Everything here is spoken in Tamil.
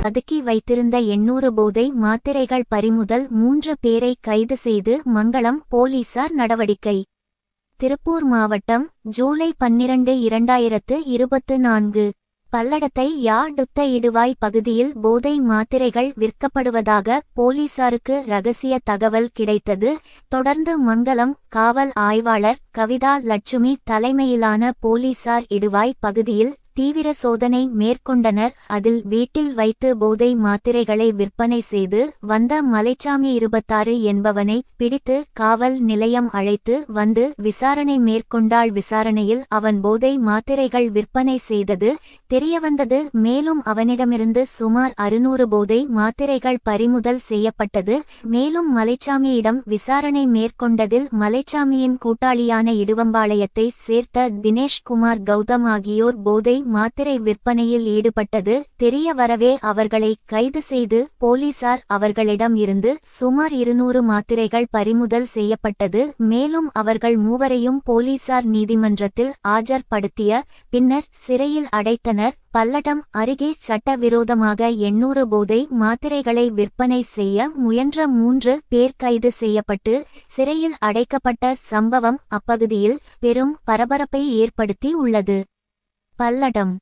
பதுக்கி வைத்திருந்த 800 போதை மாத்திரைகள் பறிமுதல். 3 பேரை கைது செய்து மங்களம் போலீசார் நடவடிக்கை. திருப்பூர் மாவட்டம், ஜூலை 12, 2024. பல்லடத்தை டுத்த இடுவாய் பகுதியில் போதை மாத்திரைகள் விற்கப்படுவதாக போலீசாருக்கு ரகசிய தகவல் கிடைத்தது. தொடர்ந்து மங்களம் காவல் ஆய்வாளர் கவிதா லட்சுமி தலைமையிலான போலீசார் இடுவாய் பகுதியில் தீவிர சோதனை மேற்கொண்டனர். அதில் வீட்டில் வைத்து போதை மாத்திரைகளை விற்பனை செய்து வந்த மலைச்சாமி 26 என்பவனை பிடித்து காவல் நிலையம் அழைத்து வந்து விசாரணை மேற்கொண்டாள். விசாரணையில் அவன் போதை மாத்திரைகள் விற்பனை செய்தது தெரியவந்தது. மேலும் அவனிடமிருந்து சுமார் 600 போதை மாத்திரைகள் பறிமுதல் செய்யப்பட்டது. மேலும் மலைச்சாமியிடம் விசாரணை மேற்கொண்டதில் மலைச்சாமியின் கூட்டாளியான இடுவம்பாளையத்தை சேர்த்த தினேஷ்குமார் கௌதம் ஆகியோர் போதை மாத்திரை விற்பனையில் ஈடுபட்டது தெரிய வரவே அவர்களை கைது செய்து போலீசார் அவர்களிடம் இருந்து சுமார் 200 மாத்திரைகள் பறிமுதல் செய்யப்பட்டது. மேலும் அவர்கள் மூவரையும் போலீசார் நீதிமன்றத்தில் ஆஜர்படுத்திய பின்னர் சிறையில் அடைத்தனர். பல்லடம் அருகே சட்டவிரோதமாக 800 போதை மாத்திரைகளை விற்பனை செய்ய முயன்ற 3 பேர் கைது செய்யப்பட்டு சிறையில் அடைக்கப்பட்ட சம்பவம் அப்பகுதியில் பெரும் பரபரப்பை ஏற்படுத்தி உள்ளது. பல்லடம்